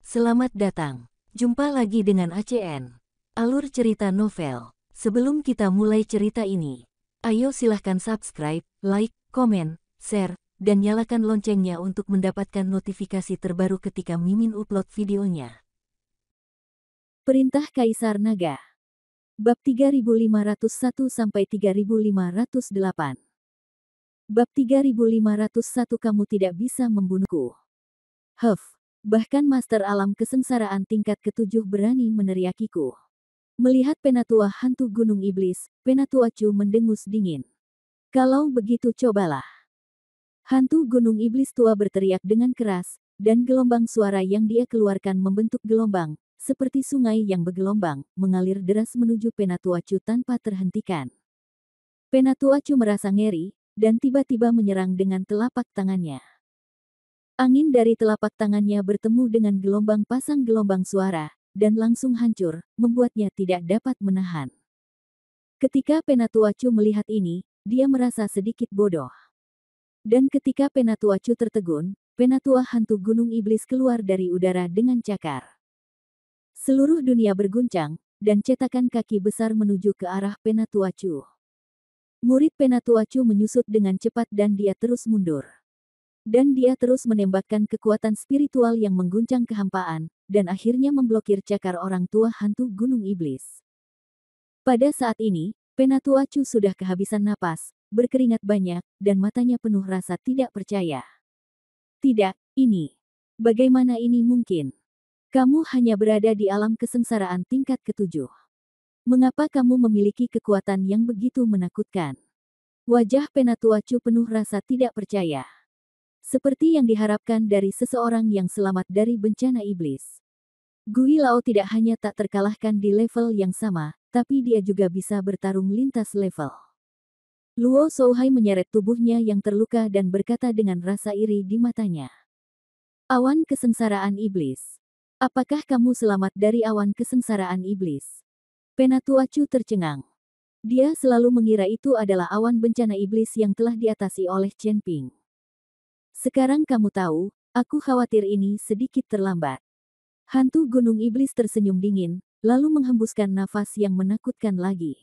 Selamat datang. Jumpa lagi dengan ACN. Alur cerita novel. Sebelum kita mulai cerita ini, ayo silahkan subscribe, like, komen, share, dan nyalakan loncengnya untuk mendapatkan notifikasi terbaru ketika Mimin upload videonya. Perintah Kaisar Naga. Bab 3501-3508. Bab 3501 Kamu tidak bisa membunuhku. Bahkan Master Alam Kesengsaraan tingkat ke-7 berani meneriakiku. Melihat Penatua hantu Gunung Iblis, Penatua Chu mendengus dingin. Kalau begitu cobalah. Hantu Gunung Iblis tua berteriak dengan keras, dan gelombang suara yang dia keluarkan membentuk gelombang, seperti sungai yang bergelombang, mengalir deras menuju Penatua Chu tanpa terhentikan. Penatua Chu merasa ngeri, dan tiba-tiba menyerang dengan telapak tangannya. Angin dari telapak tangannya bertemu dengan gelombang pasang gelombang suara, dan langsung hancur, membuatnya tidak dapat menahan. Ketika Penatua Chu melihat ini, dia merasa sedikit bodoh. Dan ketika Penatua Chu tertegun, Penatua hantu Gunung Iblis keluar dari udara dengan cakar. Seluruh dunia berguncang, dan cetakan kaki besar menuju ke arah Penatua Chu. Murid Penatua Chu menyusut dengan cepat dan dia terus mundur. Dan dia terus menembakkan kekuatan spiritual yang mengguncang kehampaan, dan akhirnya memblokir cakar orang tua hantu Gunung Iblis. Pada saat ini, Penatua Chu sudah kehabisan napas, berkeringat banyak, dan matanya penuh rasa tidak percaya. Tidak, bagaimana ini mungkin? Kamu hanya berada di alam kesengsaraan tingkat ke-7. Mengapa kamu memiliki kekuatan yang begitu menakutkan? Wajah Penatua Chu penuh rasa tidak percaya. Seperti yang diharapkan dari seseorang yang selamat dari bencana iblis. Gui Lao tidak hanya tak terkalahkan di level yang sama, tapi dia juga bisa bertarung lintas level. Luo Shouhai menyeret tubuhnya yang terluka dan berkata dengan rasa iri di matanya. Awan kesengsaraan iblis. Apakah kamu selamat dari awan kesengsaraan iblis? Penatua Chu tercengang. Dia selalu mengira itu adalah awan bencana iblis yang telah diatasi oleh Chen Ping. Sekarang kamu tahu, aku khawatir ini sedikit terlambat. Hantu Gunung Iblis tersenyum dingin, lalu menghembuskan nafas yang menakutkan lagi.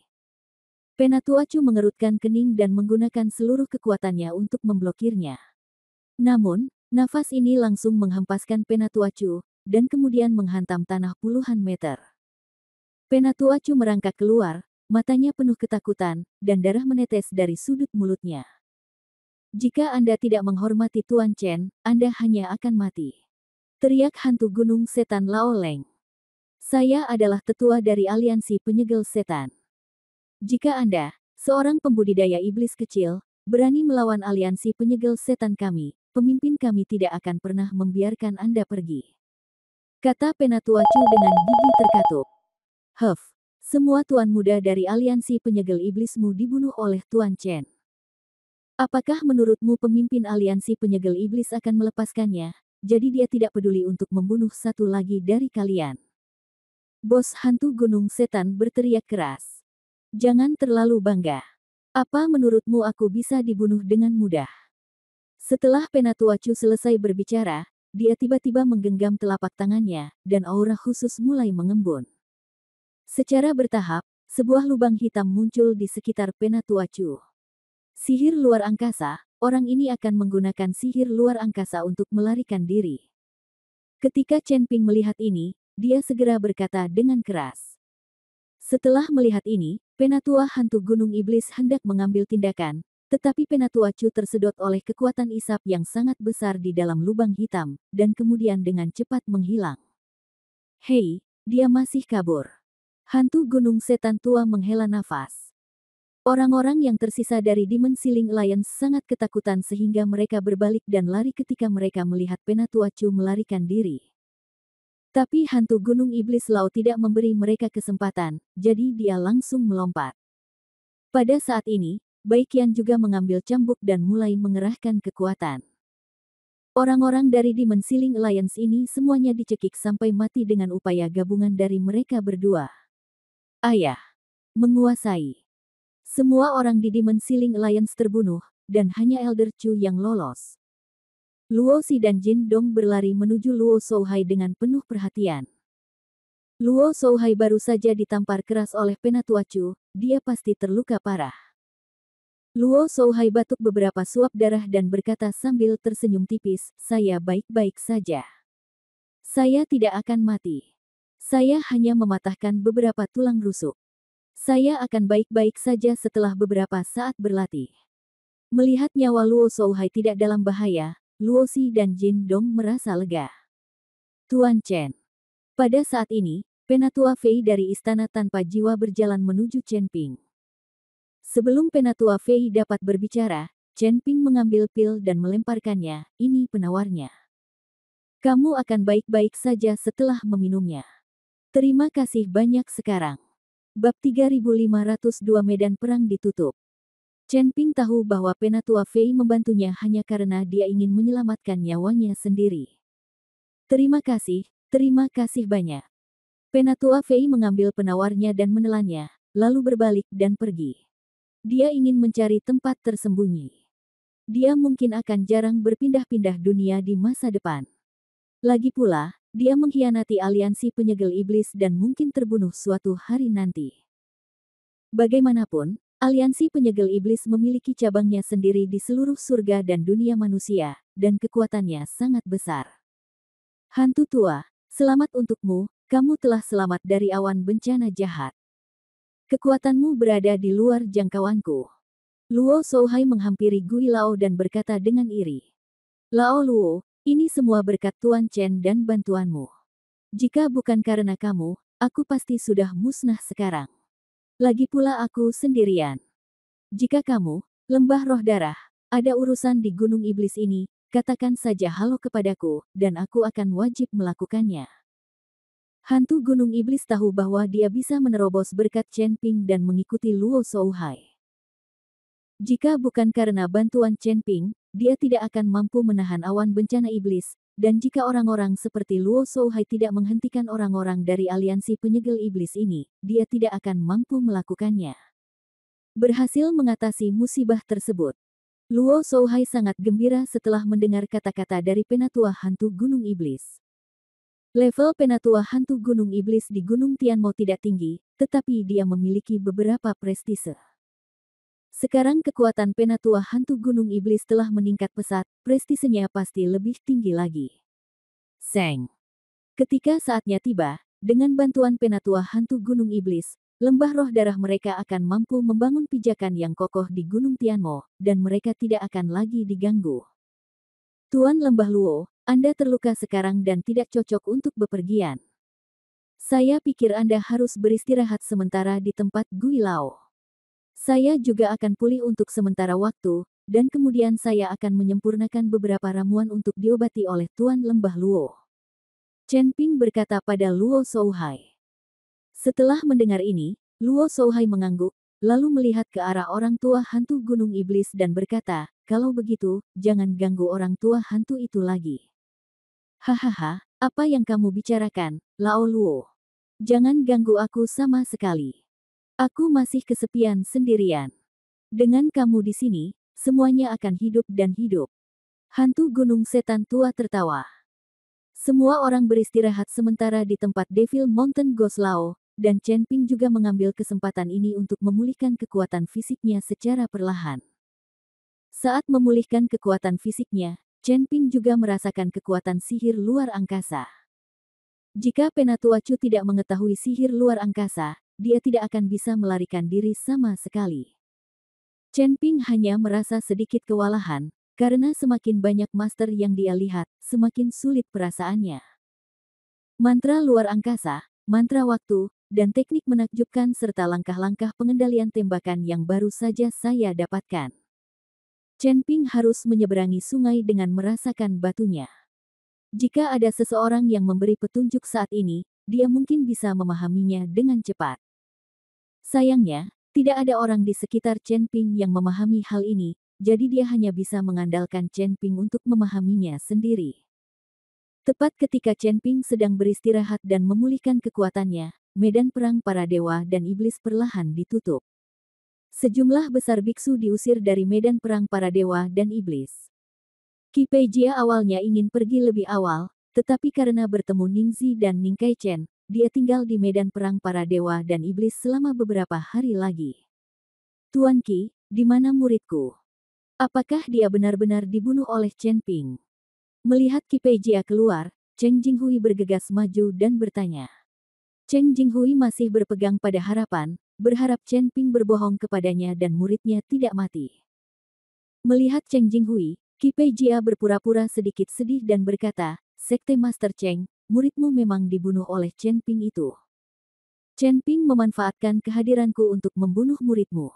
Penatua Chu mengerutkan kening dan menggunakan seluruh kekuatannya untuk memblokirnya. Namun, nafas ini langsung menghempaskan Penatua Chu, dan kemudian menghantam tanah puluhan meter. Penatua Chu merangkak keluar, matanya penuh ketakutan, dan darah menetes dari sudut mulutnya. Jika Anda tidak menghormati Tuan Chen, Anda hanya akan mati. Teriak hantu gunung setan Lao Leng. Saya adalah tetua dari aliansi penyegel setan. Jika Anda, seorang pembudidaya iblis kecil, berani melawan aliansi penyegel setan kami, pemimpin kami tidak akan pernah membiarkan Anda pergi. Kata Penatua Chu dengan gigi terkatup. Semua tuan muda dari aliansi penyegel iblismu dibunuh oleh Tuan Chen. Apakah menurutmu pemimpin aliansi penyegel iblis akan melepaskannya, jadi dia tidak peduli untuk membunuh satu lagi dari kalian? Bos hantu gunung setan berteriak keras. Jangan terlalu bangga. Apa menurutmu aku bisa dibunuh dengan mudah? Setelah Penatua Chu selesai berbicara, dia tiba-tiba menggenggam telapak tangannya, dan aura khusus mulai mengembun. Secara bertahap, sebuah lubang hitam muncul di sekitar Penatua Chu. Sihir luar angkasa, orang ini akan menggunakan sihir luar angkasa untuk melarikan diri. Ketika Chen Ping melihat ini, dia segera berkata dengan keras. Setelah melihat ini, Penatua hantu Gunung Iblis hendak mengambil tindakan, tetapi Penatua Chu tersedot oleh kekuatan isap yang sangat besar di dalam lubang hitam, dan kemudian dengan cepat menghilang. Hei, dia masih kabur. Hantu gunung setan tua menghela nafas. Orang-orang yang tersisa dari Demon Ceiling Alliance sangat ketakutan sehingga mereka berbalik dan lari ketika mereka melihat Penatua Chu melarikan diri. Tapi hantu Gunung Iblis Lao tidak memberi mereka kesempatan, jadi dia langsung melompat. Pada saat ini, Bai Qian juga mengambil cambuk dan mulai mengerahkan kekuatan. Orang-orang dari Demon Ceiling Alliance ini semuanya dicekik sampai mati dengan upaya gabungan dari mereka berdua. Ayah. Menguasai. Semua orang di Demon Ceiling Alliance terbunuh, dan hanya Elder Chu yang lolos. Luo Xi dan Jin Dong berlari menuju Luo Shouhai dengan penuh perhatian. Luo Shouhai baru saja ditampar keras oleh Penatua Chu, dia pasti terluka parah. Luo Shouhai batuk beberapa suap darah dan berkata sambil tersenyum tipis, "Saya baik-baik saja. Saya tidak akan mati. Saya hanya mematahkan beberapa tulang rusuk. Saya akan baik-baik saja setelah beberapa saat berlatih." Melihat nyawa Luo Shouhai tidak dalam bahaya, Luo Xi dan Jin Dong merasa lega. Tuan Chen. Pada saat ini, Penatua Fei dari istana tanpa jiwa berjalan menuju Chen Ping. Sebelum Penatua Fei dapat berbicara, Chen Ping mengambil pil dan melemparkannya, ini penawarnya. Kamu akan baik-baik saja setelah meminumnya. Terima kasih banyak sekarang. Bab 3502 Medan Perang ditutup. Chen Ping tahu bahwa Penatua Fei membantunya hanya karena dia ingin menyelamatkan nyawanya sendiri. Terima kasih banyak. Penatua Fei mengambil penawarnya dan menelannya, lalu berbalik dan pergi. Dia ingin mencari tempat tersembunyi. Dia mungkin akan jarang berpindah-pindah dunia di masa depan. Lagi pula, dia mengkhianati aliansi penyegel iblis dan mungkin terbunuh suatu hari nanti. Bagaimanapun, aliansi penyegel iblis memiliki cabangnya sendiri di seluruh surga dan dunia manusia, dan kekuatannya sangat besar. Hantu tua, selamat untukmu, kamu telah selamat dari awan bencana jahat. Kekuatanmu berada di luar jangkauanku. Luo Shouhai menghampiri Gui Lao dan berkata dengan iri. Lao Luo, ini semua berkat Tuan Chen dan bantuanmu. Jika bukan karena kamu, aku pasti sudah musnah sekarang. Lagi pula aku sendirian. Jika kamu, lembah roh darah, ada urusan di Gunung Iblis ini, katakan saja halo kepadaku, dan aku akan wajib melakukannya. Hantu Gunung Iblis tahu bahwa dia bisa menerobos berkat Chen Ping dan mengikuti Luo Shouhai. Jika bukan karena bantuan Chen Ping, dia tidak akan mampu menahan awan bencana iblis, dan jika orang-orang seperti Luo Shouhai tidak menghentikan orang-orang dari aliansi penyegel iblis ini, dia tidak akan mampu melakukannya. Berhasil mengatasi musibah tersebut. Luo Shouhai sangat gembira setelah mendengar kata-kata dari Penatua Hantu Gunung Iblis. Level Penatua Hantu Gunung Iblis di Gunung Tianmo tidak tinggi, tetapi dia memiliki beberapa prestise. Sekarang kekuatan Penatua Hantu Gunung Iblis telah meningkat pesat, prestisenya pasti lebih tinggi lagi. Seng. Ketika saatnya tiba, dengan bantuan Penatua Hantu Gunung Iblis, lembah roh darah mereka akan mampu membangun pijakan yang kokoh di Gunung Tianmo, dan mereka tidak akan lagi diganggu. Tuan Lembah Luo, Anda terluka sekarang dan tidak cocok untuk bepergian. Saya pikir Anda harus beristirahat sementara di tempat Gui Lao. Saya juga akan pulih untuk sementara waktu, dan kemudian saya akan menyempurnakan beberapa ramuan untuk diobati oleh Tuan Lembah Luo. Chen Ping berkata pada Luo Shouhai. Setelah mendengar ini, Luo Shouhai mengangguk, lalu melihat ke arah orang tua hantu Gunung Iblis dan berkata, kalau begitu, jangan ganggu orang tua hantu itu lagi. Hahaha, apa yang kamu bicarakan, Lao Luo? Jangan ganggu aku sama sekali. Aku masih kesepian sendirian. Dengan kamu di sini, semuanya akan hidup dan hidup. Hantu Gunung Setan tua tertawa. Semua orang beristirahat sementara di tempat Devil Mountain Ghost Lao, dan Chen Ping juga mengambil kesempatan ini untuk memulihkan kekuatan fisiknya secara perlahan. Saat memulihkan kekuatan fisiknya, Chen Ping juga merasakan kekuatan sihir luar angkasa. Jika Penatua Chu tidak mengetahui sihir luar angkasa, dia tidak akan bisa melarikan diri sama sekali. Chen Ping hanya merasa sedikit kewalahan, karena semakin banyak master yang dia lihat, semakin sulit perasaannya. Mantra luar angkasa, mantra waktu, dan teknik menakjubkan serta langkah-langkah pengendalian tembakan yang baru saja saya dapatkan. Chen Ping harus menyeberangi sungai dengan merasakan batunya. Jika ada seseorang yang memberi petunjuk saat ini, dia mungkin bisa memahaminya dengan cepat. Sayangnya, tidak ada orang di sekitar Chen Ping yang memahami hal ini, jadi dia hanya bisa mengandalkan Chen Ping untuk memahaminya sendiri. Tepat ketika Chen Ping sedang beristirahat dan memulihkan kekuatannya, medan perang para dewa dan iblis perlahan ditutup. Sejumlah besar biksu diusir dari medan perang para dewa dan iblis. Qi Peijia awalnya ingin pergi lebih awal, tetapi karena bertemu Ningzi dan Ning Kaichen, dia tinggal di medan perang para dewa dan iblis selama beberapa hari lagi. Tuan Qi, di mana muridku? Apakah dia benar-benar dibunuh oleh Chen Ping? Melihat Qi Peijia keluar, Cheng Jinghui bergegas maju dan bertanya. Cheng Jinghui masih berpegang pada harapan, berharap Chen Ping berbohong kepadanya dan muridnya tidak mati. Melihat Cheng Jinghui, Qi Peijia berpura-pura sedikit sedih dan berkata, Sekte Master Cheng, muridmu memang dibunuh oleh Chen Ping itu. Chen Ping memanfaatkan kehadiranku untuk membunuh muridmu.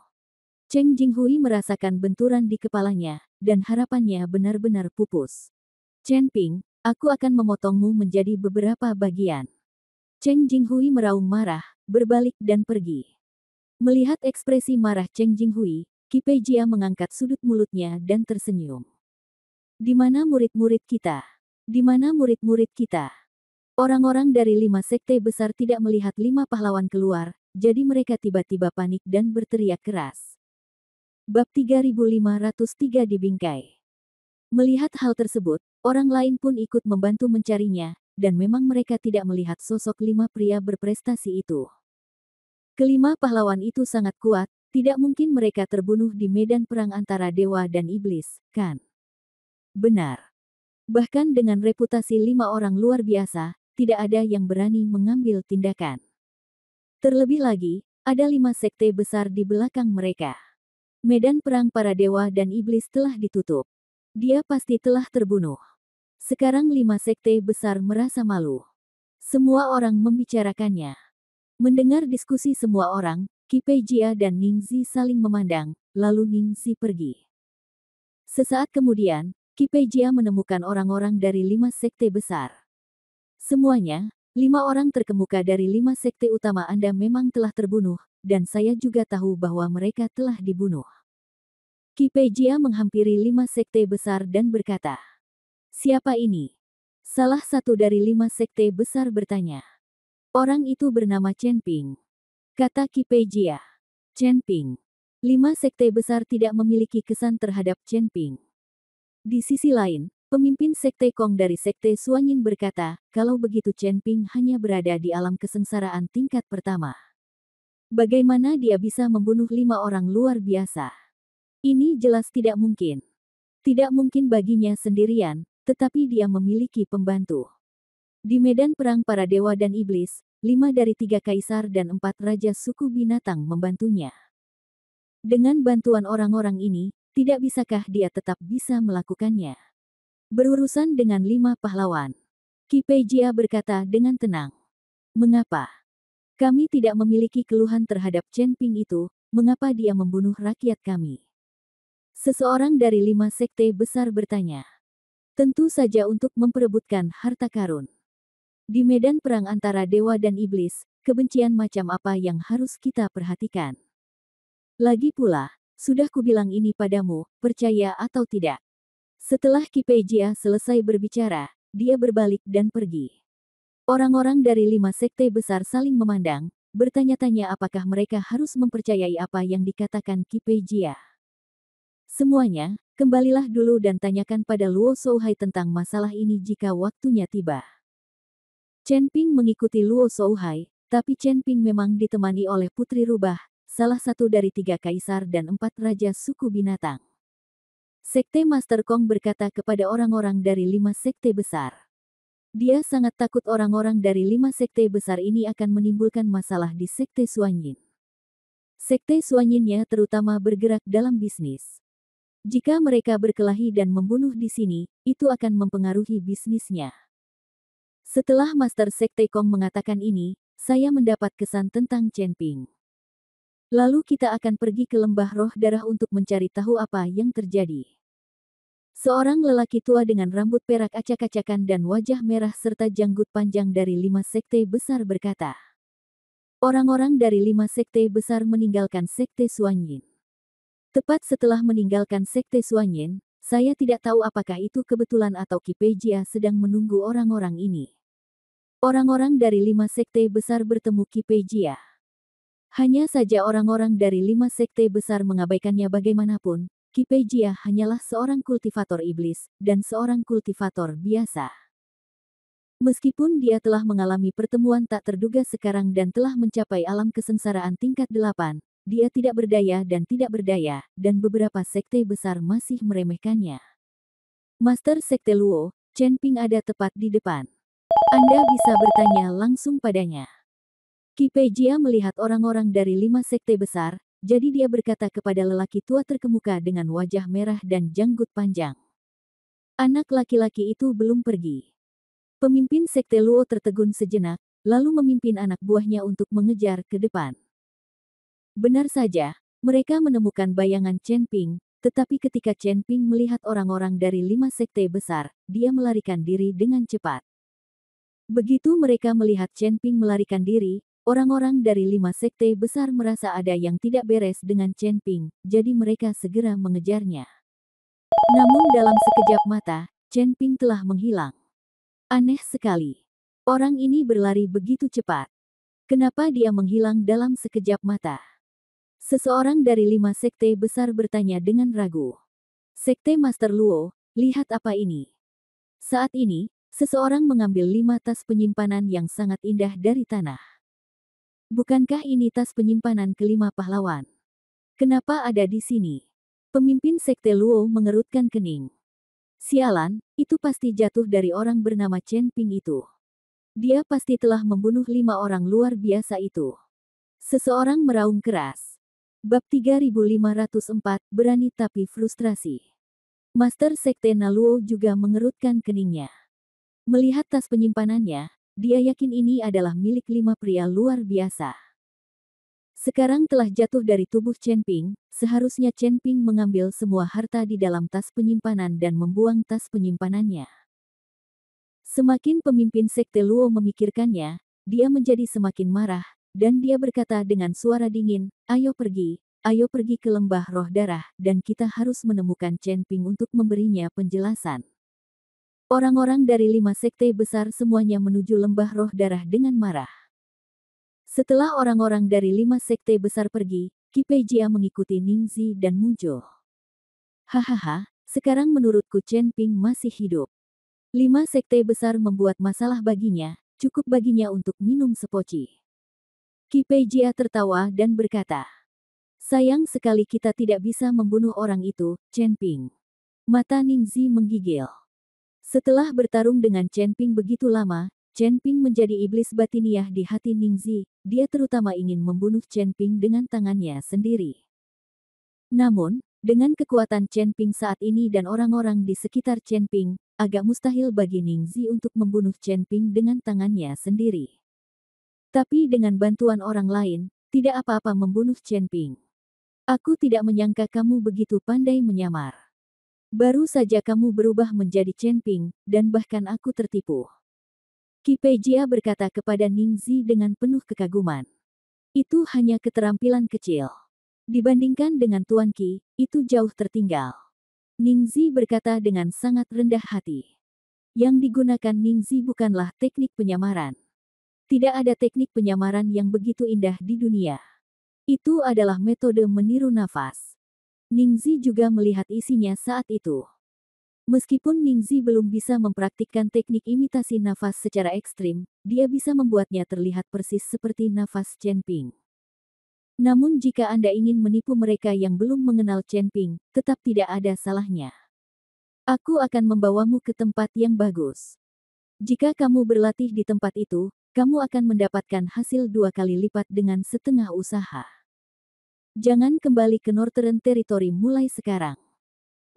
Cheng Jinghui merasakan benturan di kepalanya, dan harapannya benar-benar pupus. Chen Ping, aku akan memotongmu menjadi beberapa bagian. Cheng Jinghui meraung marah, berbalik dan pergi. Melihat ekspresi marah Cheng Jinghui, Qi Peijia mengangkat sudut mulutnya dan tersenyum. Di mana murid-murid kita? Di mana murid-murid kita? Orang-orang dari 5 sekte besar tidak melihat 5 pahlawan keluar, jadi mereka tiba-tiba panik dan berteriak keras. Bab 3503 dibingkai. Melihat hal tersebut, orang lain pun ikut membantu mencarinya, dan memang mereka tidak melihat sosok 5 pria berprestasi itu. Kelima pahlawan itu sangat kuat, tidak mungkin mereka terbunuh di medan perang antara dewa dan iblis, kan? Benar. Bahkan dengan reputasi 5 orang luar biasa, tidak ada yang berani mengambil tindakan. Terlebih lagi, ada 5 sekte besar di belakang mereka. Medan perang para dewa dan iblis telah ditutup. Dia pasti telah terbunuh. Sekarang 5 sekte besar merasa malu. Semua orang membicarakannya. Mendengar diskusi semua orang, Qi Peijia dan Ningzi saling memandang, lalu Ningzi pergi. Sesaat kemudian, Qi Peijia menemukan orang-orang dari 5 sekte besar. Semuanya, 5 orang terkemuka dari 5 sekte utama Anda memang telah terbunuh, dan saya juga tahu bahwa mereka telah dibunuh. Qi Peijia menghampiri 5 sekte besar dan berkata, siapa ini? Salah satu dari 5 sekte besar bertanya. Orang itu bernama Chen Ping. Kata Qi Peijia. Chen Ping. 5 sekte besar tidak memiliki kesan terhadap Chen Ping. Di sisi lain, pemimpin sekte Kong dari sekte Suanyin berkata, kalau begitu Chen Ping hanya berada di alam kesengsaraan tingkat pertama. Bagaimana dia bisa membunuh 5 orang luar biasa? Ini jelas tidak mungkin. Tidak mungkin baginya sendirian, tetapi dia memiliki pembantu. Di medan perang para dewa dan iblis, 5 dari 3 kaisar dan 4 raja suku binatang membantunya. Dengan bantuan orang-orang ini, tidak bisakah dia tetap bisa melakukannya? Berurusan dengan 5 pahlawan. Qi Peijia berkata dengan tenang. Mengapa? Kami tidak memiliki keluhan terhadap Chen Ping itu, mengapa dia membunuh rakyat kami? Seseorang dari 5 sekte besar bertanya. Tentu saja untuk memperebutkan harta karun. Di medan perang antara dewa dan iblis, kebencian macam apa yang harus kita perhatikan? Lagi pula, sudah kubilang ini padamu, percaya atau tidak. Setelah Qi Peijia selesai berbicara, dia berbalik dan pergi. Orang-orang dari 5 sekte besar saling memandang, bertanya-tanya apakah mereka harus mempercayai apa yang dikatakan Qi Peijia. Semuanya, kembalilah dulu dan tanyakan pada Luo Shouhai tentang masalah ini jika waktunya tiba. Chen Ping mengikuti Luo Shouhai, tapi Chen Ping memang ditemani oleh Putri Rubah, salah satu dari 3 kaisar dan 4 raja suku binatang. Sekte Master Kong berkata kepada orang-orang dari 5 sekte besar. Dia sangat takut orang-orang dari 5 sekte besar ini akan menimbulkan masalah di sekte Suanyin. Sekte Suanyinnya terutama bergerak dalam bisnis. Jika mereka berkelahi dan membunuh di sini, itu akan mempengaruhi bisnisnya. Setelah Master Sekte Kong mengatakan ini, saya mendapat kesan tentang Chen Ping. Lalu kita akan pergi ke lembah roh darah untuk mencari tahu apa yang terjadi. Seorang lelaki tua dengan rambut perak acak-acakan dan wajah merah serta janggut panjang dari 5 sekte besar berkata. Orang-orang dari 5 sekte besar meninggalkan sekte Suanyin. Tepat setelah meninggalkan sekte Suanyin, saya tidak tahu apakah itu kebetulan atau Qi Peijia sedang menunggu orang-orang ini. Orang-orang dari 5 sekte besar bertemu Qi Peijia. Hanya saja orang-orang dari 5 sekte besar mengabaikannya bagaimanapun, Qi Jia hanyalah seorang kultivator iblis dan seorang kultivator biasa. Meskipun dia telah mengalami pertemuan tak terduga sekarang dan telah mencapai alam kesengsaraan tingkat 8, dia tidak berdaya, dan beberapa sekte besar masih meremehkannya. Master Sekte Luo, Chen Ping ada tepat di depan. Anda bisa bertanya langsung padanya. Qi Jia melihat orang-orang dari 5 sekte besar, jadi dia berkata kepada lelaki tua terkemuka dengan wajah merah dan janggut panjang. Anak laki-laki itu belum pergi. Pemimpin Sekte Luo tertegun sejenak, lalu memimpin anak buahnya untuk mengejar ke depan. Benar saja, mereka menemukan bayangan Chen Ping, tetapi ketika Chen Ping melihat orang-orang dari 5 sekte besar, dia melarikan diri dengan cepat. Begitu mereka melihat Chen Ping melarikan diri, orang-orang dari 5 sekte besar merasa ada yang tidak beres dengan Chen Ping, jadi mereka segera mengejarnya. Namun dalam sekejap mata, Chen Ping telah menghilang. Aneh sekali. Orang ini berlari begitu cepat. Kenapa dia menghilang dalam sekejap mata? Seseorang dari 5 sekte besar bertanya dengan ragu. Sekte Master Luo, lihat apa ini. Saat ini, seseorang mengambil 5 tas penyimpanan yang sangat indah dari tanah. Bukankah ini tas penyimpanan kelima pahlawan? Kenapa ada di sini? Pemimpin Sekte Luo mengerutkan kening. Sialan, itu pasti jatuh dari orang bernama Chen Ping itu. Dia pasti telah membunuh 5 orang luar biasa itu. Seseorang meraung keras. Bab 3504, berani tapi frustrasi. Master Sekte Naluo juga mengerutkan keningnya. Melihat tas penyimpanannya, dia yakin ini adalah milik 5 pria luar biasa. Sekarang telah jatuh dari tubuh Chen Ping, seharusnya Chen Ping mengambil semua harta di dalam tas penyimpanan dan membuang tas penyimpanannya. Semakin pemimpin Sekte Luo memikirkannya, dia menjadi semakin marah, dan dia berkata dengan suara dingin, ayo pergi ke lembah roh darah, dan kita harus menemukan Chen Ping untuk memberinya penjelasan. Orang-orang dari 5 sekte besar semuanya menuju lembah roh darah dengan marah. Setelah orang-orang dari 5 sekte besar pergi, Qi Jia mengikuti Ningzi dan muncul. Hahaha, sekarang menurutku Chen Ping masih hidup. 5 sekte besar membuat masalah baginya, cukup baginya untuk minum sepoci. Qi Jia tertawa dan berkata, sayang sekali kita tidak bisa membunuh orang itu, Chen Ping. Mata Ningzi menggigil. Setelah bertarung dengan Chen Ping begitu lama, Chen Ping menjadi iblis batiniah di hati Ningzi, dia terutama ingin membunuh Chen Ping dengan tangannya sendiri. Namun, dengan kekuatan Chen Ping saat ini dan orang-orang di sekitar Chen Ping, agak mustahil bagi Ningzi untuk membunuh Chen Ping dengan tangannya sendiri. Tapi dengan bantuan orang lain, tidak apa-apa membunuh Chen Ping. Aku tidak menyangka kamu begitu pandai menyamar. Baru saja kamu berubah menjadi Chen Ping, dan bahkan aku tertipu. Qi Jia berkata kepada Ningzi dengan penuh kekaguman. Itu hanya keterampilan kecil. Dibandingkan dengan Tuan Qi, itu jauh tertinggal. Ningzi berkata dengan sangat rendah hati. Yang digunakan Ningzi bukanlah teknik penyamaran. Tidak ada teknik penyamaran yang begitu indah di dunia. Itu adalah metode meniru nafas. Ningzi juga melihat isinya saat itu. Meskipun Ningzi belum bisa mempraktikkan teknik imitasi nafas secara ekstrim, dia bisa membuatnya terlihat persis seperti nafas Chen Ping. Namun jika Anda ingin menipu mereka yang belum mengenal Chen Ping, tetap tidak ada salahnya. Aku akan membawamu ke tempat yang bagus. Jika kamu berlatih di tempat itu, kamu akan mendapatkan hasil 2 kali lipat dengan setengah usaha. Jangan kembali ke Northern Territory mulai sekarang.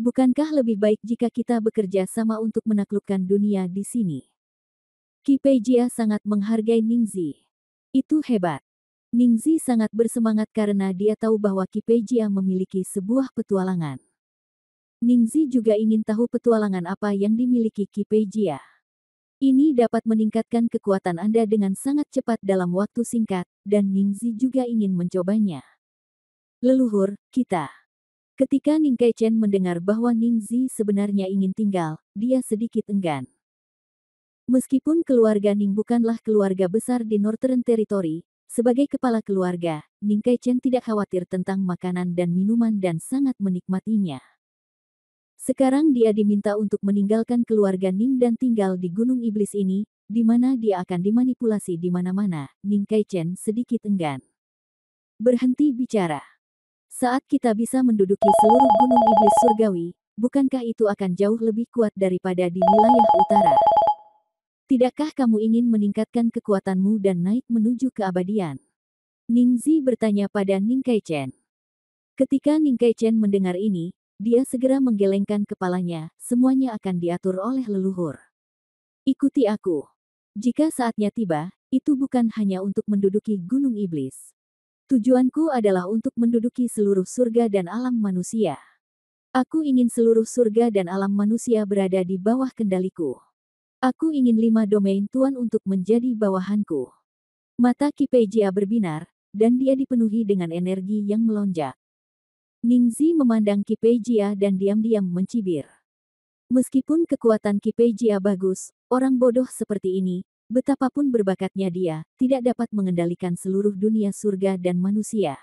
Bukankah lebih baik jika kita bekerja sama untuk menaklukkan dunia di sini? Qi Jia sangat menghargai Ningzi. Itu hebat. Ningzi sangat bersemangat karena dia tahu bahwa Qi Jia memiliki sebuah petualangan. Ningzi juga ingin tahu petualangan apa yang dimiliki Qi Jia. Ini dapat meningkatkan kekuatan Anda dengan sangat cepat dalam waktu singkat, dan Ningzi juga ingin mencobanya. Leluhur, kita. Ketika Ning Kai Chen mendengar bahwa Ningzi sebenarnya ingin tinggal, dia sedikit enggan. Meskipun keluarga Ning bukanlah keluarga besar di Northern Territory, sebagai kepala keluarga, Ning Kai Chen tidak khawatir tentang makanan dan minuman dan sangat menikmatinya. Sekarang dia diminta untuk meninggalkan keluarga Ning dan tinggal di Gunung Iblis ini, di mana dia akan dimanipulasi di mana-mana. Ning Kaichen sedikit enggan. Berhenti bicara. Saat kita bisa menduduki seluruh Gunung Iblis Surgawi, bukankah itu akan jauh lebih kuat daripada di wilayah utara? Tidakkah kamu ingin meningkatkan kekuatanmu dan naik menuju keabadian? Ningzi bertanya pada Ning Kaichen. Ketika Ning Kaichen mendengar ini, dia segera menggelengkan kepalanya, semuanya akan diatur oleh leluhur. Ikuti aku. Jika saatnya tiba, itu bukan hanya untuk menduduki Gunung Iblis. Tujuanku adalah untuk menduduki seluruh surga dan alam manusia. Aku ingin seluruh surga dan alam manusia berada di bawah kendaliku. Aku ingin 5 domain Tuan untuk menjadi bawahanku. Mata Qi Peijia berbinar, dan dia dipenuhi dengan energi yang melonjak. Ningzi memandang Qi Peijia dan diam-diam mencibir. Meskipun kekuatan Qi Peijia bagus, orang bodoh seperti ini, betapapun berbakatnya dia, tidak dapat mengendalikan seluruh dunia surga dan manusia.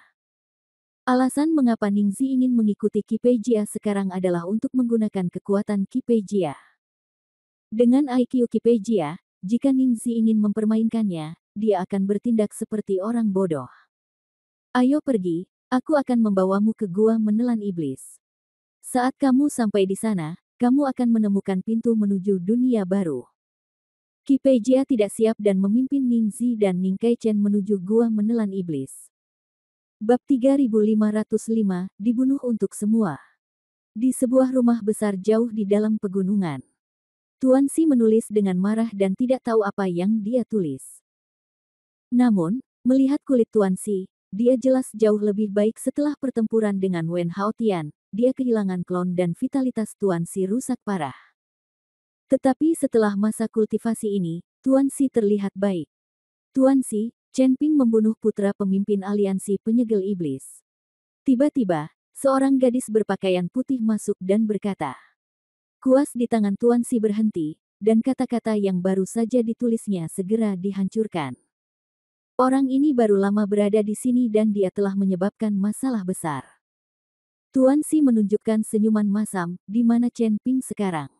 Alasan mengapa Ningzi ingin mengikuti Qi Peijia sekarang adalah untuk menggunakan kekuatan Qi Peijia. Dengan IQ Qi Peijia, jika Ningzi ingin mempermainkannya, dia akan bertindak seperti orang bodoh. Ayo pergi. Aku akan membawamu ke gua menelan iblis. Saat kamu sampai di sana, kamu akan menemukan pintu menuju dunia baru. Qi Peijia tidak siap dan memimpin Ningzi dan Ning Kaichen menuju gua menelan iblis. Bab 3505, dibunuh untuk semua. Di sebuah rumah besar jauh di dalam pegunungan. Tuan Si menulis dengan marah dan tidak tahu apa yang dia tulis. Namun, melihat kulit Tuan Si, dia jelas jauh lebih baik setelah pertempuran dengan Wen Haotian. Dia kehilangan klon dan vitalitas Tuan Si rusak parah. Tetapi setelah masa kultivasi ini, Tuan Si terlihat baik. Tuan Si, Chen Ping membunuh putra pemimpin aliansi penyegel iblis. Tiba-tiba, seorang gadis berpakaian putih masuk dan berkata. Kuas di tangan Tuan Si berhenti, dan kata-kata yang baru saja ditulisnya segera dihancurkan. Orang ini baru lama berada di sini dan dia telah menyebabkan masalah besar. Tuan Si menunjukkan senyuman masam, di mana Chen Ping sekarang.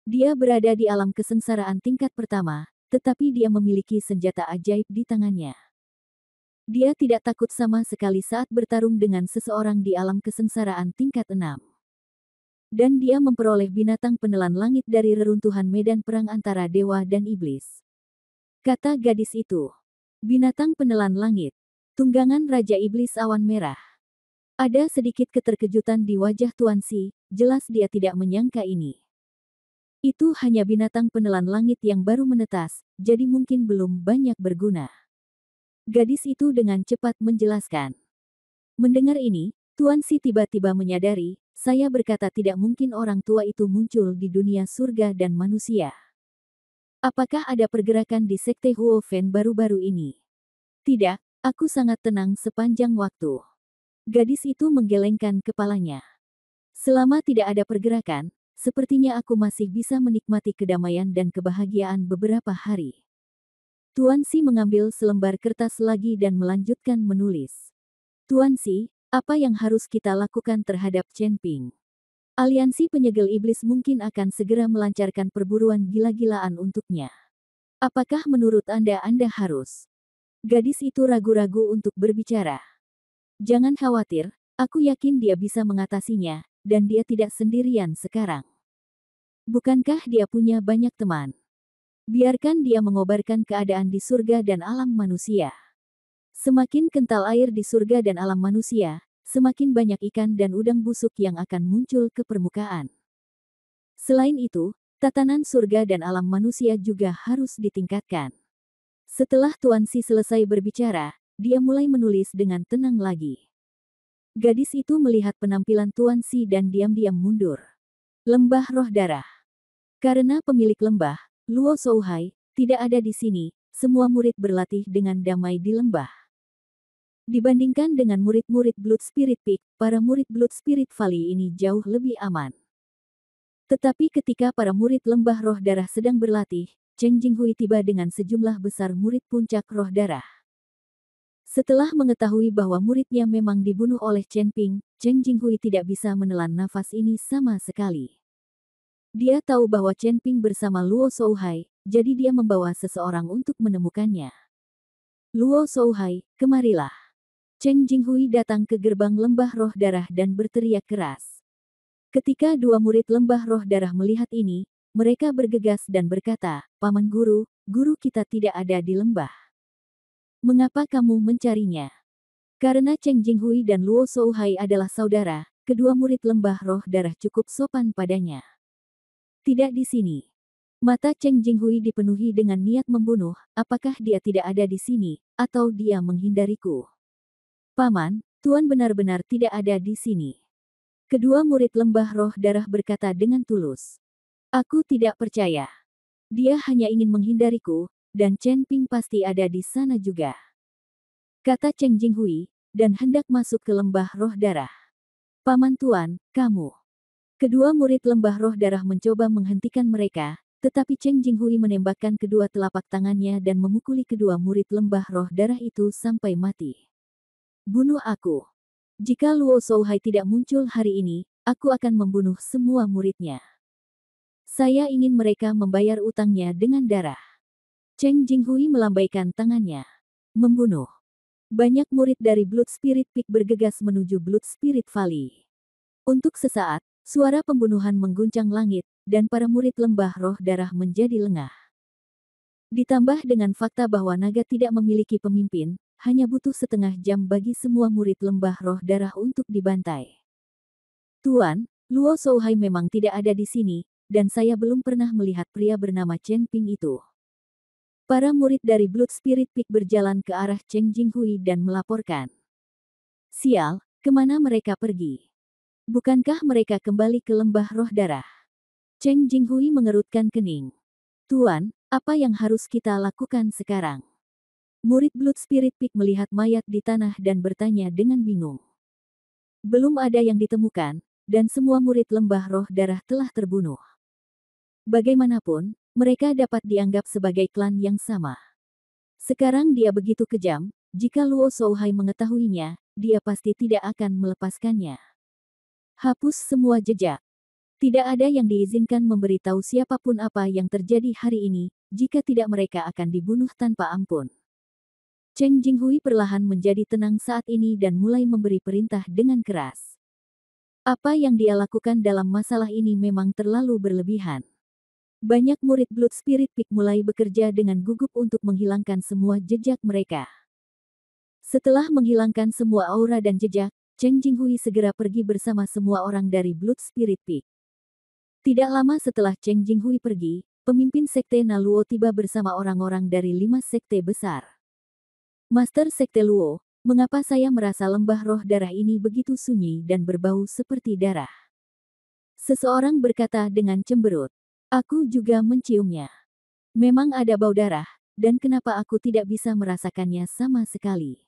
Dia berada di alam kesengsaraan tingkat pertama, tetapi dia memiliki senjata ajaib di tangannya. Dia tidak takut sama sekali saat bertarung dengan seseorang di alam kesengsaraan tingkat 6. Dan dia memperoleh binatang penelan langit dari reruntuhan medan perang antara dewa dan iblis. Kata gadis itu. Binatang penelan langit. Tunggangan Raja Iblis Awan Merah. Ada sedikit keterkejutan di wajah Tuan Si, jelas dia tidak menyangka ini. Itu hanya binatang penelan langit yang baru menetas, jadi mungkin belum banyak berguna. Gadis itu dengan cepat menjelaskan. Mendengar ini, Tuan Si tiba-tiba menyadari, saya berkata tidak mungkin orang tua itu muncul di dunia surga dan manusia. Apakah ada pergerakan di Sekte Huo Fen baru-baru ini? Tidak, aku sangat tenang sepanjang waktu. Gadis itu menggelengkan kepalanya. Selama tidak ada pergerakan, sepertinya aku masih bisa menikmati kedamaian dan kebahagiaan beberapa hari. Tuan Si mengambil selembar kertas lagi dan melanjutkan menulis. Tuan Si, apa yang harus kita lakukan terhadap Chen Ping? Aliansi penyegel iblis mungkin akan segera melancarkan perburuan gila-gilaan untuknya. Apakah menurut Anda harus? Gadis itu ragu-ragu untuk berbicara. Jangan khawatir, aku yakin dia bisa mengatasinya, dan dia tidak sendirian sekarang. Bukankah dia punya banyak teman? Biarkan dia mengobarkan keadaan di surga dan alam manusia. Semakin kental air di surga dan alam manusia, semakin banyak ikan dan udang busuk yang akan muncul ke permukaan. Selain itu, tatanan surga dan alam manusia juga harus ditingkatkan. Setelah Tuan Si selesai berbicara, dia mulai menulis dengan tenang lagi. Gadis itu melihat penampilan Tuan Si dan diam-diam mundur. Lembah Roh Darah. Karena pemilik lembah, Luo Shouhai, tidak ada di sini, semua murid berlatih dengan damai di lembah. Dibandingkan dengan murid-murid Blood Spirit Peak, para murid Blood Spirit Valley ini jauh lebih aman. Tetapi ketika para murid Lembah Roh Darah sedang berlatih, Cheng Jinghui tiba dengan sejumlah besar murid puncak Roh Darah. Setelah mengetahui bahwa muridnya memang dibunuh oleh Chen Ping, Cheng Jinghui tidak bisa menelan nafas ini sama sekali. Dia tahu bahwa Chen Ping bersama Luo Shouhai, jadi dia membawa seseorang untuk menemukannya. Luo Shouhai, kemarilah. Cheng Jinghui datang ke gerbang lembah roh darah dan berteriak keras. Ketika dua murid lembah roh darah melihat ini, mereka bergegas dan berkata, "Paman Guru, guru kita tidak ada di lembah. Mengapa kamu mencarinya?" Karena Cheng Jinghui dan Luo Shouhai adalah saudara, kedua murid lembah roh darah cukup sopan padanya. Tidak di sini. Mata Cheng Jinghui dipenuhi dengan niat membunuh, apakah dia tidak ada di sini, atau dia menghindariku? Paman, Tuan benar-benar tidak ada di sini. Kedua murid lembah roh darah berkata dengan tulus. Aku tidak percaya. Dia hanya ingin menghindariku, dan Chen Ping pasti ada di sana juga. Kata Cheng Jinghui, dan hendak masuk ke lembah roh darah. Paman Tuan, kamu. Kedua murid lembah roh darah mencoba menghentikan mereka, tetapi Cheng Jinghui menembakkan kedua telapak tangannya dan memukuli kedua murid lembah roh darah itu sampai mati. Bunuh aku. Jika Luo Shouhai tidak muncul hari ini, aku akan membunuh semua muridnya. Saya ingin mereka membayar utangnya dengan darah. Cheng Jinghui melambaikan tangannya. Membunuh. Banyak murid dari Blood Spirit Peak bergegas menuju Blood Spirit Valley. Untuk sesaat, suara pembunuhan mengguncang langit, dan para murid lembah roh darah menjadi lengah. Ditambah dengan fakta bahwa naga tidak memiliki pemimpin, hanya butuh setengah jam bagi semua murid lembah roh darah untuk dibantai. Tuan, Luo Shouhai memang tidak ada di sini, dan saya belum pernah melihat pria bernama Chen Ping itu. Para murid dari Blood Spirit Peak berjalan ke arah Cheng Jinghui dan melaporkan. Sial, kemana mereka pergi? Bukankah mereka kembali ke lembah roh darah? Cheng Jinghui mengerutkan kening. Tuan, apa yang harus kita lakukan sekarang? Murid Blood Spirit Peak melihat mayat di tanah dan bertanya dengan bingung. Belum ada yang ditemukan, dan semua murid lembah roh darah telah terbunuh. Bagaimanapun, mereka dapat dianggap sebagai klan yang sama. Sekarang dia begitu kejam, jika Luo Shouhai mengetahuinya, dia pasti tidak akan melepaskannya. Hapus semua jejak. Tidak ada yang diizinkan memberitahu siapapun apa yang terjadi hari ini, jika tidak mereka akan dibunuh tanpa ampun. Cheng Jinghui perlahan menjadi tenang saat ini dan mulai memberi perintah dengan keras. Apa yang dia lakukan dalam masalah ini memang terlalu berlebihan. Banyak murid Blood Spirit Peak mulai bekerja dengan gugup untuk menghilangkan semua jejak mereka. Setelah menghilangkan semua aura dan jejak, Cheng Jinghui segera pergi bersama semua orang dari Blood Spirit Peak. Tidak lama setelah Cheng Jinghui pergi, pemimpin Sekte Naluo tiba bersama orang-orang dari 5 sekte besar. Master Sekte Luo, mengapa saya merasa lembah roh darah ini begitu sunyi dan berbau seperti darah? Seseorang berkata dengan cemberut. Aku juga menciumnya. Memang ada bau darah, dan kenapa aku tidak bisa merasakannya sama sekali?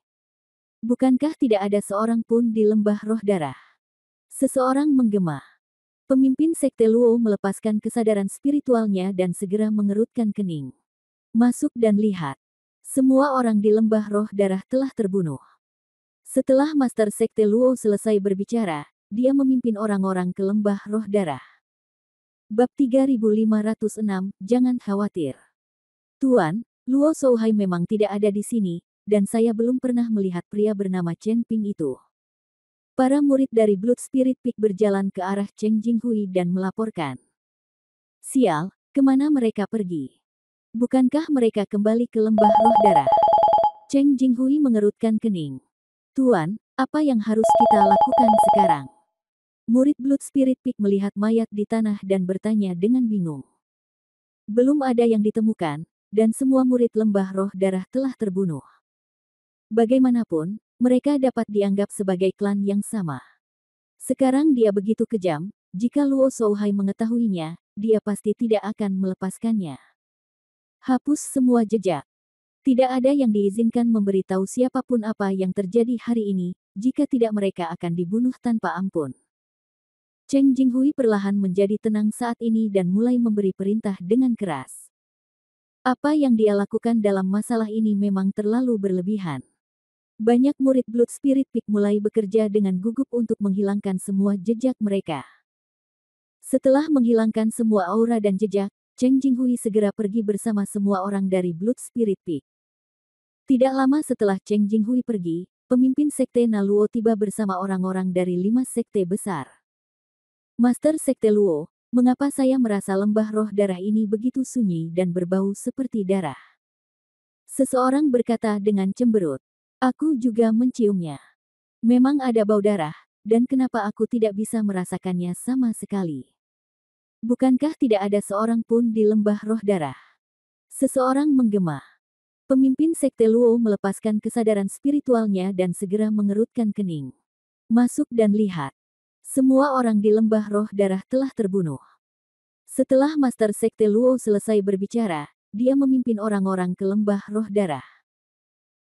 Bukankah tidak ada seorang pun di lembah roh darah? Seseorang menggema. Pemimpin Sekte Luo melepaskan kesadaran spiritualnya dan segera mengerutkan kening. Masuk dan lihat. Semua orang di lembah roh darah telah terbunuh. Setelah Master Sekte Luo selesai berbicara, dia memimpin orang-orang ke lembah roh darah. Bab 3506, jangan khawatir. Tuan, Luo Shouhai memang tidak ada di sini, dan saya belum pernah melihat pria bernama Chen Ping itu. Para murid dari Blood Spirit Peak berjalan ke arah Cheng Jinghui dan melaporkan. Sial, kemana mereka pergi? Bukankah mereka kembali ke lembah roh darah? Cheng Jinghui mengerutkan kening. Tuan, apa yang harus kita lakukan sekarang? Murid Blood Spirit Peak melihat mayat di tanah dan bertanya dengan bingung. Belum ada yang ditemukan, dan semua murid lembah roh darah telah terbunuh. Bagaimanapun, mereka dapat dianggap sebagai klan yang sama. Sekarang dia begitu kejam, jika Luo Shouhai mengetahuinya, dia pasti tidak akan melepaskannya. Hapus semua jejak. Tidak ada yang diizinkan memberitahu siapapun apa yang terjadi hari ini, jika tidak mereka akan dibunuh tanpa ampun. Cheng Jinghui perlahan menjadi tenang saat ini dan mulai memberi perintah dengan keras. Apa yang dia lakukan dalam masalah ini memang terlalu berlebihan. Banyak murid Blood Spirit Peak mulai bekerja dengan gugup untuk menghilangkan semua jejak mereka. Setelah menghilangkan semua aura dan jejak, Cheng Jinghui segera pergi bersama semua orang dari Blood Spirit Peak. Tidak lama setelah Cheng Jinghui pergi, pemimpin Sekte Naluo tiba bersama orang-orang dari 5 sekte besar. Master Sekte Luo, mengapa saya merasa lembah roh darah ini begitu sunyi dan berbau seperti darah? Seseorang berkata dengan cemberut. Aku juga menciumnya. Memang ada bau darah, dan kenapa aku tidak bisa merasakannya sama sekali? Bukankah tidak ada seorang pun di lembah roh darah? Seseorang menggema. Pemimpin Sekte Luo melepaskan kesadaran spiritualnya dan segera mengerutkan kening. Masuk dan lihat. Semua orang di lembah roh darah telah terbunuh. Setelah Master Sekte Luo selesai berbicara, dia memimpin orang-orang ke lembah roh darah.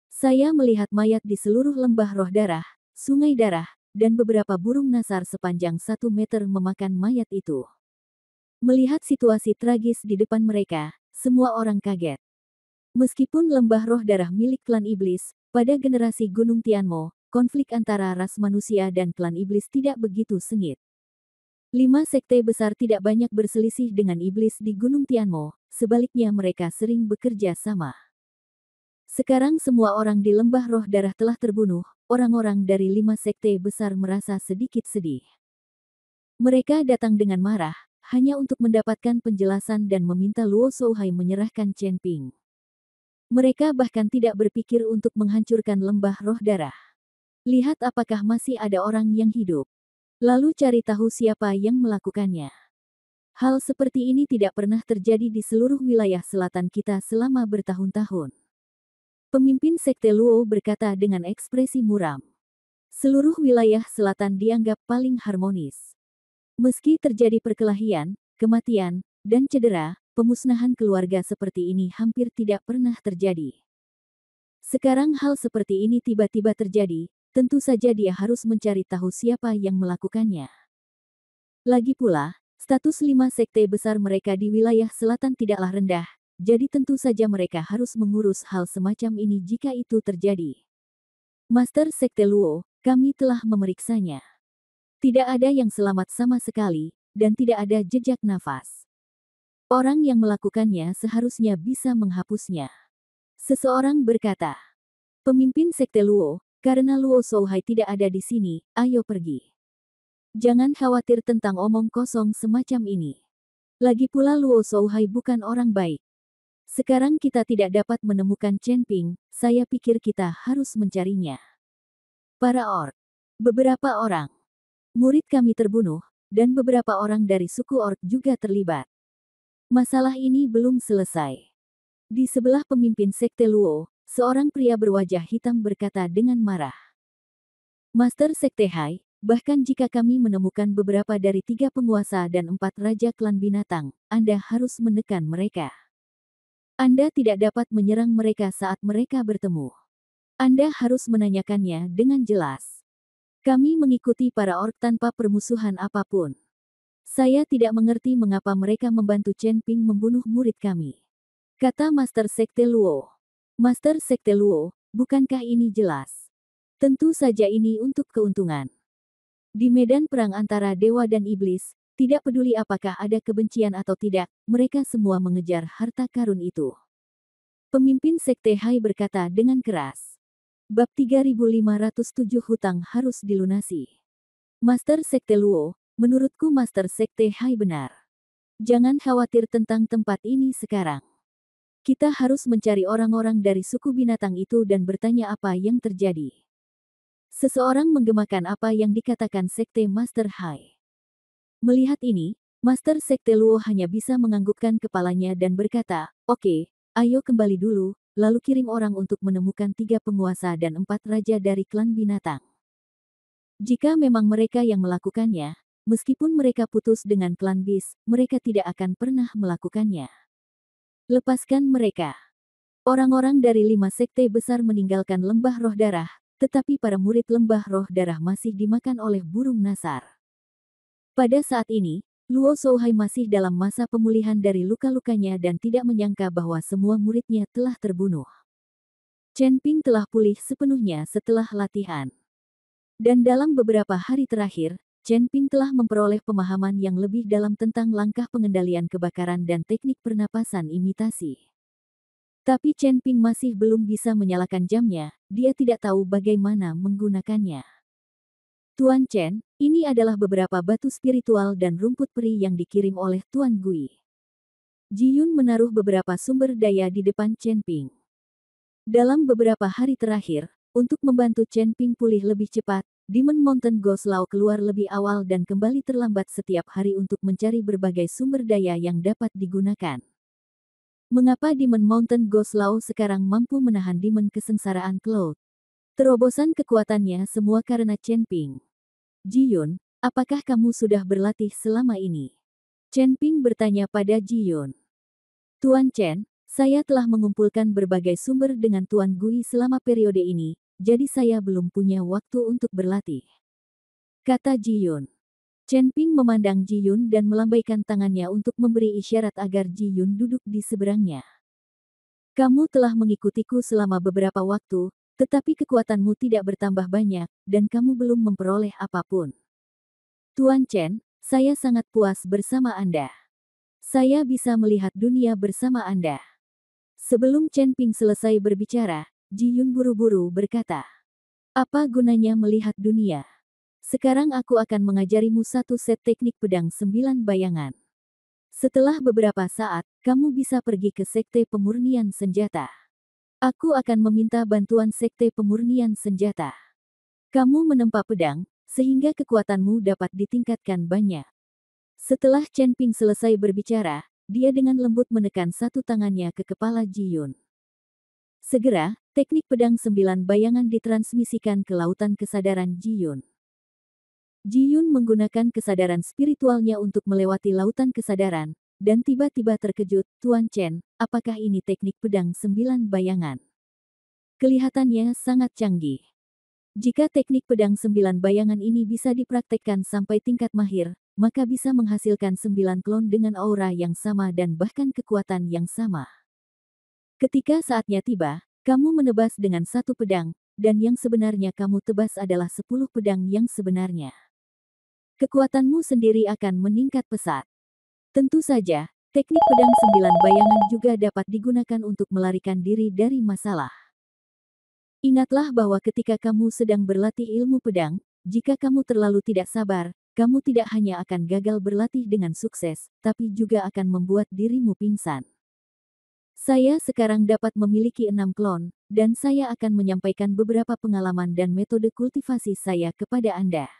Saya melihat mayat di seluruh lembah roh darah, sungai darah, dan beberapa burung nasar sepanjang 1 meter memakan mayat itu. Melihat situasi tragis di depan mereka, semua orang kaget. Meskipun lembah roh darah milik klan iblis, pada generasi Gunung Tianmo, konflik antara ras manusia dan klan iblis tidak begitu sengit. 5 sekte besar tidak banyak berselisih dengan iblis di Gunung Tianmo, sebaliknya mereka sering bekerja sama. Sekarang semua orang di lembah roh darah telah terbunuh, orang-orang dari 5 sekte besar merasa sedikit sedih. Mereka datang dengan marah, hanya untuk mendapatkan penjelasan dan meminta Luo Shouhai menyerahkan Chen Ping. Mereka bahkan tidak berpikir untuk menghancurkan lembah roh darah. Lihat apakah masih ada orang yang hidup. Lalu cari tahu siapa yang melakukannya. Hal seperti ini tidak pernah terjadi di seluruh wilayah selatan kita selama bertahun-tahun. Pemimpin Sekte Luo berkata dengan ekspresi muram. Seluruh wilayah selatan dianggap paling harmonis. Meski terjadi perkelahian, kematian, dan cedera, pemusnahan keluarga seperti ini hampir tidak pernah terjadi. Sekarang hal seperti ini tiba-tiba terjadi, tentu saja dia harus mencari tahu siapa yang melakukannya. Lagi pula, status 5 sekte besar mereka di wilayah selatan tidaklah rendah, jadi tentu saja mereka harus mengurus hal semacam ini jika itu terjadi. Master Sekte Luo, kami telah memeriksanya. Tidak ada yang selamat sama sekali, dan tidak ada jejak nafas. Orang yang melakukannya seharusnya bisa menghapusnya. Seseorang berkata. Pemimpin Sekte Luo, karena Luo Shouhai tidak ada di sini, ayo pergi. Jangan khawatir tentang omong kosong semacam ini. Lagi pula Luo Shouhai bukan orang baik. Sekarang kita tidak dapat menemukan Chen Ping, saya pikir kita harus mencarinya. Para orc. Beberapa orang. Murid kami terbunuh, dan beberapa orang dari suku orc juga terlibat. Masalah ini belum selesai. Di sebelah pemimpin Sekte Luo, seorang pria berwajah hitam berkata dengan marah. Master Sekte Hai, bahkan jika kami menemukan beberapa dari 3 penguasa dan 4 raja klan binatang, Anda harus menekan mereka. Anda tidak dapat menyerang mereka saat mereka bertemu. Anda harus menanyakannya dengan jelas. Kami mengikuti para orc tanpa permusuhan apapun. Saya tidak mengerti mengapa mereka membantu Chen Ping membunuh murid kami. Kata Master Sekte Luo. Master Sekte Luo, bukankah ini jelas? Tentu saja ini untuk keuntungan. Di medan perang antara dewa dan iblis, tidak peduli apakah ada kebencian atau tidak, mereka semua mengejar harta karun itu. Pemimpin Sekte Hai berkata dengan keras. Bab 3507 hutang harus dilunasi. Master Sekte Luo, menurutku Master Sekte Hai benar. Jangan khawatir tentang tempat ini sekarang. Kita harus mencari orang-orang dari suku binatang itu dan bertanya apa yang terjadi. Seseorang menggemakan apa yang dikatakan Sekte Master Hai. Melihat ini, Master Sekte Luo hanya bisa menganggukkan kepalanya dan berkata, "Oke, ayo kembali dulu, lalu kirim orang untuk menemukan 3 penguasa dan 4 raja dari klan binatang. Jika memang mereka yang melakukannya, meskipun mereka putus dengan klan bis, mereka tidak akan pernah melakukannya. Lepaskan mereka." Orang-orang dari 5 sekte besar meninggalkan lembah roh darah, tetapi para murid lembah roh darah masih dimakan oleh burung nasar. Pada saat ini, Luo Shouhai masih dalam masa pemulihan dari luka-lukanya dan tidak menyangka bahwa semua muridnya telah terbunuh. Chen Ping telah pulih sepenuhnya setelah latihan. Dan dalam beberapa hari terakhir, Chen Ping telah memperoleh pemahaman yang lebih dalam tentang langkah pengendalian kebakaran dan teknik pernapasan imitasi. Tapi Chen Ping masih belum bisa menyalakan jamnya, dia tidak tahu bagaimana menggunakannya. Tuan Chen, ini adalah beberapa batu spiritual dan rumput peri yang dikirim oleh Tuan Gui. Ji Yun menaruh beberapa sumber daya di depan Chen Ping. Dalam beberapa hari terakhir, untuk membantu Chen Ping pulih lebih cepat, Demon Mountain Ghost Law keluar lebih awal dan kembali terlambat setiap hari untuk mencari berbagai sumber daya yang dapat digunakan. Mengapa Demon Mountain Ghost Law sekarang mampu menahan Demon kesengsaraan Cloud? Terobosan kekuatannya semua karena Chen Ping. Ji Yun, apakah kamu sudah berlatih selama ini? Chen Ping bertanya pada Ji Yun. Tuan Chen, saya telah mengumpulkan berbagai sumber dengan Tuan Gui selama periode ini, jadi saya belum punya waktu untuk berlatih. Kata Ji Yun. Chen Ping memandang Ji Yun dan melambaikan tangannya untuk memberi isyarat agar Ji Yun duduk di seberangnya. Kamu telah mengikutiku selama beberapa waktu, tetapi kekuatanmu tidak bertambah banyak, dan kamu belum memperoleh apapun. Tuan Chen, saya sangat puas bersama Anda. Saya bisa melihat dunia bersama Anda. Sebelum Chen Ping selesai berbicara, Ji Yun buru-buru berkata, apa gunanya melihat dunia? Sekarang aku akan mengajarimu satu set teknik pedang 9 bayangan. Setelah beberapa saat, kamu bisa pergi ke Sekte Pemurnian Senjata. Aku akan meminta bantuan Sekte Pemurnian Senjata. Kamu menempa pedang, sehingga kekuatanmu dapat ditingkatkan banyak. Setelah Chen Ping selesai berbicara, dia dengan lembut menekan satu tangannya ke kepala Ji Yun. Segera, teknik pedang 9 bayangan ditransmisikan ke lautan kesadaran Ji Yun. Ji Yun menggunakan kesadaran spiritualnya untuk melewati lautan kesadaran, dan tiba-tiba terkejut, Tuan Chen, apakah ini teknik pedang 9 bayangan? Kelihatannya sangat canggih. Jika teknik pedang 9 bayangan ini bisa dipraktekkan sampai tingkat mahir, maka bisa menghasilkan 9 klon dengan aura yang sama dan bahkan kekuatan yang sama. Ketika saatnya tiba, kamu menebas dengan satu pedang, dan yang sebenarnya kamu tebas adalah 10 pedang yang sebenarnya. Kekuatanmu sendiri akan meningkat pesat. Tentu saja, teknik pedang 9 bayangan juga dapat digunakan untuk melarikan diri dari masalah. Ingatlah bahwa ketika kamu sedang berlatih ilmu pedang, jika kamu terlalu tidak sabar, kamu tidak hanya akan gagal berlatih dengan sukses, tapi juga akan membuat dirimu pingsan. Saya sekarang dapat memiliki 6 klon, dan saya akan menyampaikan beberapa pengalaman dan metode kultivasi saya kepada Anda.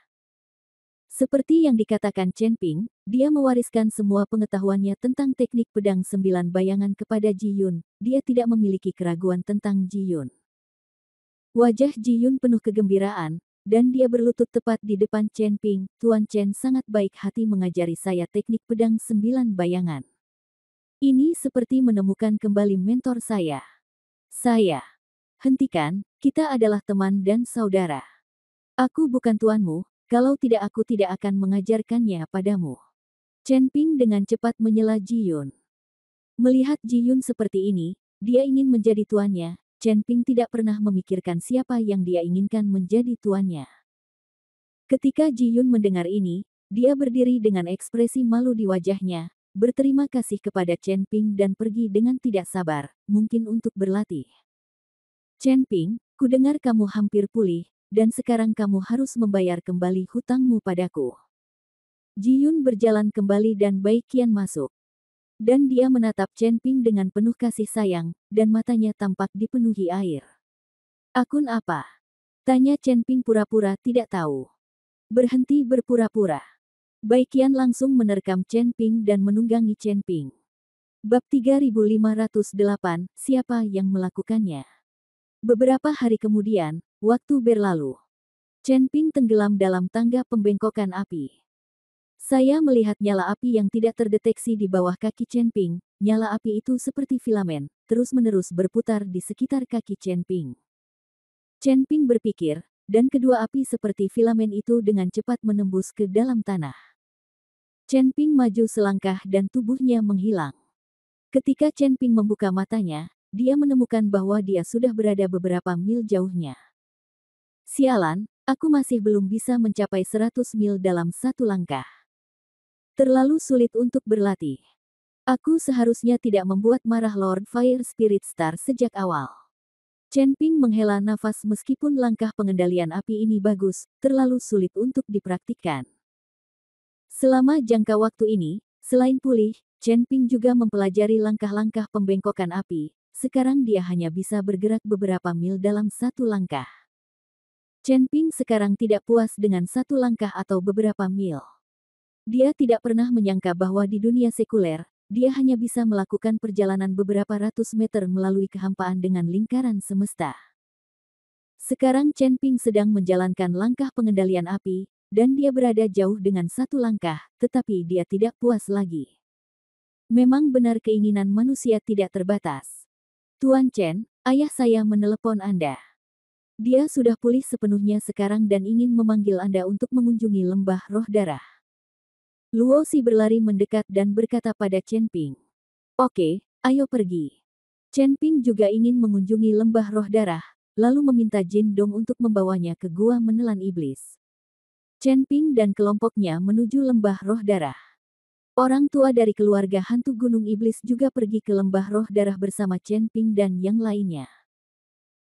Seperti yang dikatakan Chen Ping, dia mewariskan semua pengetahuannya tentang teknik pedang 9 bayangan kepada Ji Yun, dia tidak memiliki keraguan tentang Ji Yun. Wajah Ji Yun penuh kegembiraan, dan dia berlutut tepat di depan Chen Ping, Tuan Chen sangat baik hati mengajari saya teknik pedang 9 bayangan. Ini seperti menemukan kembali mentor saya. Hentikan, kita adalah teman dan saudara. Aku bukan tuanmu, kalau tidak aku tidak akan mengajarkannya padamu. Chen Ping dengan cepat menyela Ji Yun. Melihat Ji Yun seperti ini, dia ingin menjadi tuannya, Chen Ping tidak pernah memikirkan siapa yang dia inginkan menjadi tuannya. Ketika Ji Yun mendengar ini, dia berdiri dengan ekspresi malu di wajahnya, berterima kasih kepada Chen Ping dan pergi dengan tidak sabar, mungkin untuk berlatih. Chen Ping, kudengar kamu hampir pulih, dan sekarang kamu harus membayar kembali hutangmu padaku. Ji Yun berjalan kembali dan Bai Qian masuk. Dan dia menatap Chen Ping dengan penuh kasih sayang, dan matanya tampak dipenuhi air. Akun apa? Tanya Chen Ping pura-pura tidak tahu. Berhenti berpura-pura. Bai Qian langsung menerkam Chen Ping dan menunggangi Chen Ping. Bab 3508, siapa yang melakukannya? Beberapa hari kemudian, waktu berlalu. Chen Ping tenggelam dalam tangga pembengkokan api. Saya melihat nyala api yang tidak terdeteksi di bawah kaki Chen Ping. Nyala api itu seperti filamen, terus-menerus berputar di sekitar kaki Chen Ping. Chen Ping berpikir, dan kedua api seperti filamen itu dengan cepat menembus ke dalam tanah. Chen Ping maju selangkah dan tubuhnya menghilang. Ketika Chen Ping membuka matanya, dia menemukan bahwa dia sudah berada beberapa mil jauhnya. Sialan, aku masih belum bisa mencapai 100 mil dalam satu langkah. Terlalu sulit untuk berlatih. Aku seharusnya tidak membuat marah Lord Fire Spirit Star sejak awal. Chen Ping menghela nafas meskipun langkah pengendalian api ini bagus, terlalu sulit untuk dipraktikkan. Selama jangka waktu ini, selain pulih, Chen Ping juga mempelajari langkah-langkah pembengkokan api. Sekarang dia hanya bisa bergerak beberapa mil dalam satu langkah. Chen Ping sekarang tidak puas dengan satu langkah atau beberapa mil. Dia tidak pernah menyangka bahwa di dunia sekuler, dia hanya bisa melakukan perjalanan beberapa ratus meter melalui kehampaan dengan lingkaran semesta. Sekarang Chen Ping sedang menjalankan langkah pengendalian api, dan dia berada jauh dengan satu langkah, tetapi dia tidak puas lagi. Memang benar keinginan manusia tidak terbatas. Tuan Chen, ayah saya menelepon Anda. Dia sudah pulih sepenuhnya sekarang dan ingin memanggil Anda untuk mengunjungi lembah roh darah. Luo Xi berlari mendekat dan berkata pada Chen Ping. Oke, ayo pergi. Chen Ping juga ingin mengunjungi lembah roh darah, lalu meminta Jin Dong untuk membawanya ke gua menelan iblis. Chen Ping dan kelompoknya menuju lembah roh darah. Orang tua dari keluarga hantu gunung iblis juga pergi ke lembah roh darah bersama Chen Ping dan yang lainnya.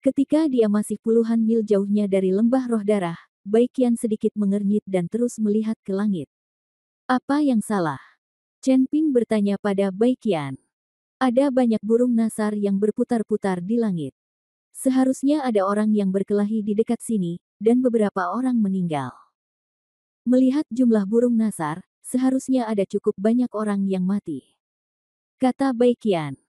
Ketika dia masih puluhan mil jauhnya dari lembah roh darah, Bai Qian sedikit mengernyit dan terus melihat ke langit. Apa yang salah? Chen Ping bertanya pada Bai Qian. Ada banyak burung nasar yang berputar-putar di langit. Seharusnya ada orang yang berkelahi di dekat sini, dan beberapa orang meninggal. Melihat jumlah burung nasar, seharusnya ada cukup banyak orang yang mati. Kata Bai Qian.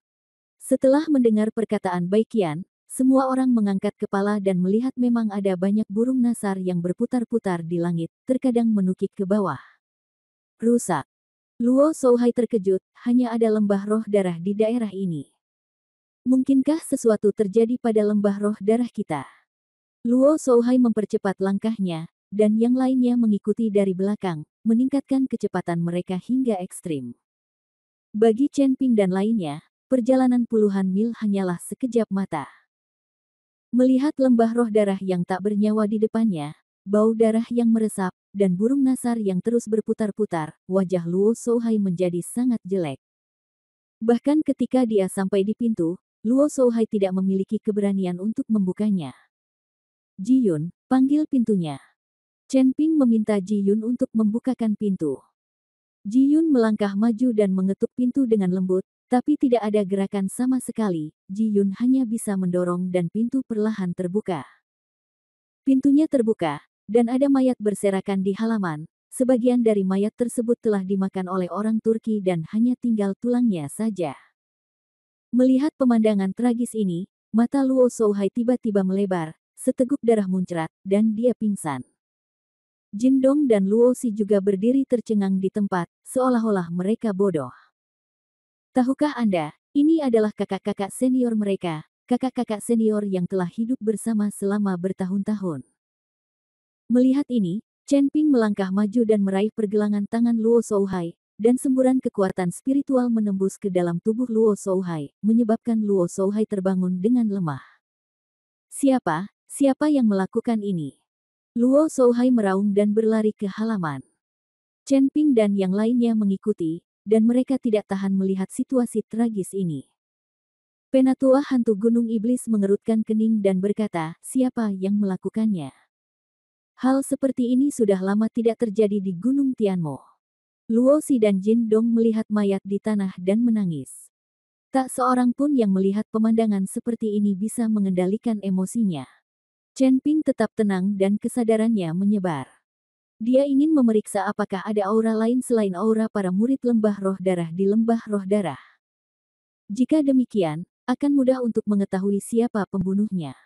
Setelah mendengar perkataan Bai Qian, semua orang mengangkat kepala dan melihat memang ada banyak burung nasar yang berputar-putar di langit, terkadang menukik ke bawah. Rusak. Luo Shouhai terkejut, hanya ada lembah roh darah di daerah ini. Mungkinkah sesuatu terjadi pada lembah roh darah kita? Luo Shouhai mempercepat langkahnya, dan yang lainnya mengikuti dari belakang, meningkatkan kecepatan mereka hingga ekstrim. Bagi Chen Ping dan lainnya, perjalanan puluhan mil hanyalah sekejap mata. Melihat lembah roh darah yang tak bernyawa di depannya, bau darah yang meresap, dan burung nasar yang terus berputar-putar, wajah Luo Shouhai menjadi sangat jelek. Bahkan ketika dia sampai di pintu, Luo Shouhai tidak memiliki keberanian untuk membukanya. Ji Yun, panggil pintunya. Chen Ping meminta Ji Yun untuk membukakan pintu. Ji Yun melangkah maju dan mengetuk pintu dengan lembut, tapi tidak ada gerakan sama sekali. Ji Yun hanya bisa mendorong dan pintu perlahan terbuka. Pintunya terbuka, dan ada mayat berserakan di halaman. Sebagian dari mayat tersebut telah dimakan oleh orang Turki dan hanya tinggal tulangnya saja. Melihat pemandangan tragis ini, mata Luo Shouhai tiba-tiba melebar, seteguk darah muncrat, dan dia pingsan. Jin Dong dan Luo Xi juga berdiri tercengang di tempat, seolah-olah mereka bodoh. Tahukah Anda, ini adalah kakak-kakak senior mereka, kakak-kakak senior yang telah hidup bersama selama bertahun-tahun. Melihat ini, Chen Ping melangkah maju dan meraih pergelangan tangan Luo Shouhai, dan semburan kekuatan spiritual menembus ke dalam tubuh Luo Shouhai, menyebabkan Luo Shouhai terbangun dengan lemah. Siapa yang melakukan ini? Luo Shouhai meraung dan berlari ke halaman. Chen Ping dan yang lainnya mengikuti, dan mereka tidak tahan melihat situasi tragis ini. Penatua hantu gunung iblis mengerutkan kening dan berkata, siapa yang melakukannya? Hal seperti ini sudah lama tidak terjadi di Gunung Tianmo. Luo Xi dan Jin Dong melihat mayat di tanah dan menangis. Tak seorang pun yang melihat pemandangan seperti ini bisa mengendalikan emosinya. Chen Ping tetap tenang dan kesadarannya menyebar. Dia ingin memeriksa apakah ada aura lain selain aura para murid lembah roh darah di lembah roh darah. Jika demikian, akan mudah untuk mengetahui siapa pembunuhnya.